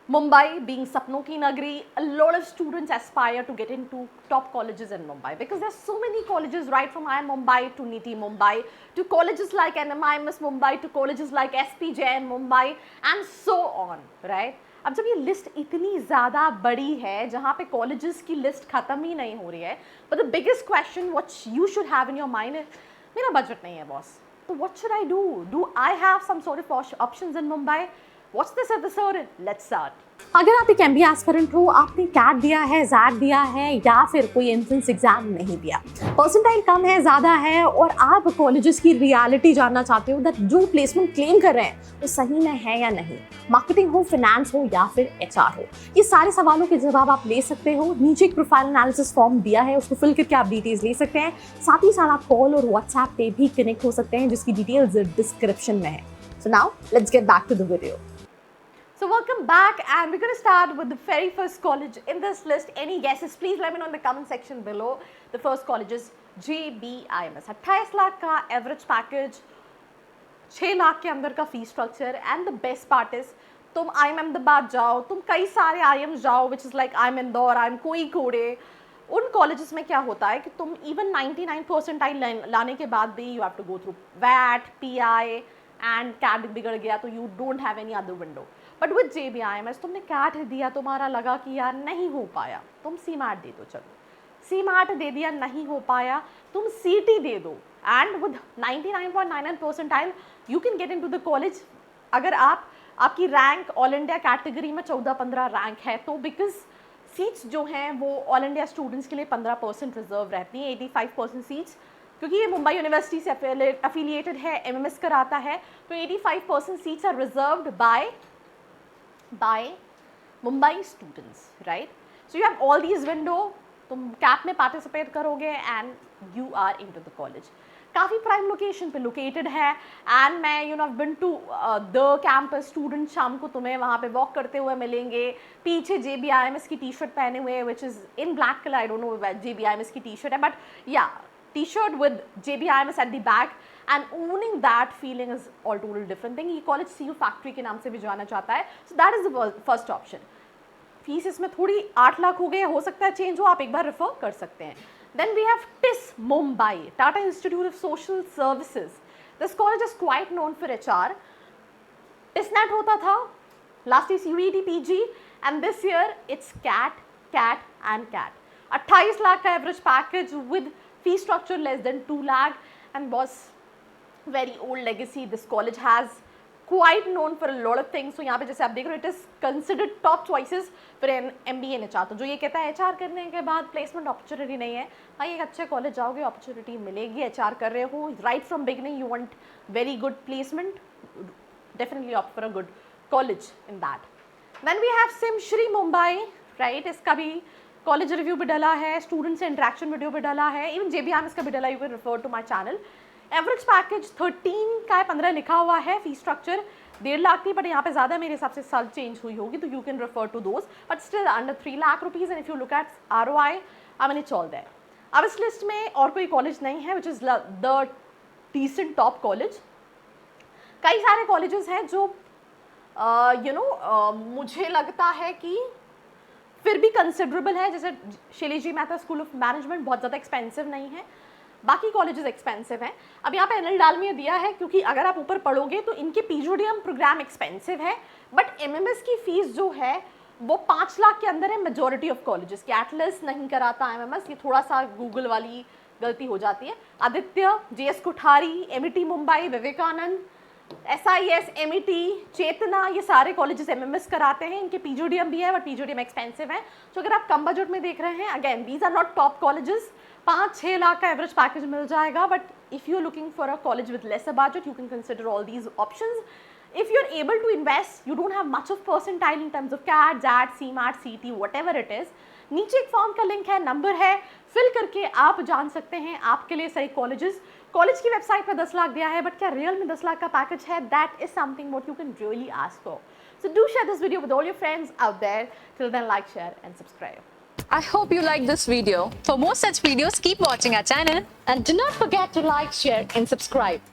Mumbai being sapno ki nagri, a lot of students aspire to get into top colleges in Mumbai because there's so many colleges right from IIM Mumbai to NITI Mumbai to colleges like NMIMS Mumbai to colleges like SPJM Mumbai and so on, right? अब जब ये list इतनी ज़्यादा बड़ी है जहाँ पे colleges की लिस्ट ख़त्म ही नहीं हो रही है, but the biggest question what you should have in your mind is मेरा बजट नहीं है बॉस, तो what should I do? Do I have some sort of options in Mumbai? What's this episode? Let's start. अगर आप एक MBA aspirant हो, आपने cat दिया है, जैट दिया है या फिर कोई एंट्रेंस एग्जाम नहीं दिया, परसेंटाइल कम है, ज़्यादा है और आप कॉलेजेस की रियलिटी जानना चाहते हो दैट जो प्लेसमेंट क्लेम कर रहे हैं वो सही में है या नहीं, मार्केटिंग हो, फाइनेंस हो या फिर HR हो, ये सारे सवालों के जवाब आप ले सकते हो। नीचे एक प्रोफाइल एनालिसिस फॉर्म दिया है, उसको फिल करके आप डिटेल्स ले सकते हैं। साथ ही साथ आप कॉल और व्हाट्सएप पे भी कनेक्ट हो सकते हैं जिसकी डिटेल्स डिस्क्रिप्शन में है। So now let's get back to the video. So welcome back and we're going to start with the very first college in this list. Any guesses? Please let me know in the comment section below. The first college is JBIMS. 28 lakh का average package, 6 lakh के अंदर का fee structure and the best part is तुम IIM Ahmedabad जाओ, तुम कई सारे IIMs जाओ which is like IIM Indore, IIM कोड़े, उन कॉलेजेस में क्या होता है कि तुम इवन 99 परसेंटाइल लाने के बाद भी you have to go through वैट, PI एंड कैट बिगड़ गया तो you don't have any other window. But with JBIMS तुमने कैट दिया, तुम्हारा लगा कि यार नहीं हो पाया, तुम CMAT दे दो, चलो CMAT दे दिया, नहीं हो पाया, तुम CT दे दो and with 99.99 percentile you can get into the college. अगर आपकी रैंक ऑल इंडिया कैटेगरी में 14-15 रैंक है तो बिकॉज सीट्स जो हैं वो ऑल इंडिया स्टूडेंट्स के लिए 15% रिजर्व रहती हैं, 85% सीट्स, क्योंकि ये मुंबई यूनिवर्सिटी से अफिलिएटेड है, MMS कराता है, तो 85% seats are reserved by Mumbai students, right? So you have all these window, तुम कैप में पार्टिसिपेट करोगे and you are into the college. काफ़ी प्राइम लोकेशन पे लोकेटेड है एंड मैं you know been to the campus student, शाम को तुम्हें वहाँ पे वॉक करते हुए मिलेंगे, पीछे JBIMS की टी-शर्ट पहने हुए which is in black colour, I don't know JBIMS की टी-शर्ट है but yeah T-shirt with JBIMS at the back and owning that feeling is all total different thing. ये कॉलेज CU फैक्ट्री के नाम से भी जाना चाहता है, so that is the first option. Fees इसमें थोड़ी 8 लाख हो गए, हो सकता है चेंज हो, आप एक बार रेफर कर सकते हैं। Then we have TIS Mumbai, Tata Institute of Social Services. This college is quite known for HR. TISNET होता था, last is UET PG and this year it's CAT and CAT. 28 lakh का average package with fee structure less than 2 lakh and was very old legacy. This college has quite known for a lot of things. So यहाँ पे जैसे आप देख रहे हो, it is considered top choices for an MBA in HR. तो जो ये कहता है HR करने के बाद प्लेसमेंट अपॉर्चुनिटी नहीं है, भाई एक अच्छे कॉलेज जाओगे अपॉर्चुनिटी मिलेगी। HR कर रहे हो, right from beginning you want very good placement, definitely opt for a good college in that. Then we have SIMSHRI Mumbai, right, इसका भी कॉलेज रिव्यू भी डाला है, स्टूडेंट से इंटरेक्शन वीडियो भी डाला है, इवन JBIMS का भी डाला, you can refer to my channel. Average package 13 का है, 15 लिखा हुआ है, फी स्ट्रक्चर 1.5 लाख थी बट यहाँ पे ज़्यादा मेरे हिसाब से साल चेंज हुई होगी, तो you can refer to those but still under 3 lakh rupees and if you look at ROI I mean it's all there. अब इस लिस्ट में और कोई कॉलेज नहीं है which is the decent top college. कई सारे कॉलेजेस हैं जो मुझे लगता है कि फिर भी कंसिडरेबल है, जैसे Shailesh Mehta school of management बहुत ज़्यादा एक्सपेंसिव नहीं है, बाकी कॉलेजेस एक्सपेंसिव हैं। अब यहाँ पे NL डालमिया दिया है क्योंकि अगर आप ऊपर पढ़ोगे तो इनके PGDM प्रोग्राम एक्सपेंसिव है बट MMS की फीस जो है वो 5 लाख के अंदर है मेजॉरिटी ऑफ कॉलेजेस की। एटलस नहीं कराता MMS, ये थोड़ा सा गूगल वाली गलती हो जाती है। Aditya, JS Kothari, MET Mumbai, Vivekananda, SIS, MET, चेतना, ये सारे कॉलेजेस MMS कराते हैं, इनके PGDM भी है बट PGDM एक्सपेंसिव है। तो अगर आप कम बजट में देख रहे हैं, again these are not top colleges, 5-6 lakh का एवरेज पैकेज मिल जाएगा but if you are looking for a college with lesser budget you can consider all these options. If you're able to invest, you don't have much of percentile in terms of CAT, JAT, CMAT, CT, whatever it is, नीचे एक form का link है, number है, fill करके आप जान सकते हैं आपके लिए सही कॉलेजेस। कॉलेज की वेबसाइट पर 10 लाख दिया है बट क्या रियल में 10 लाख का पैकेज है? That is something what you can really ask for. So do share this video with all your friends out there. Till then, like, share and subscribe. I hope you liked this video. For more such videos, keep watching our channel. And do not forget to like, share and subscribe.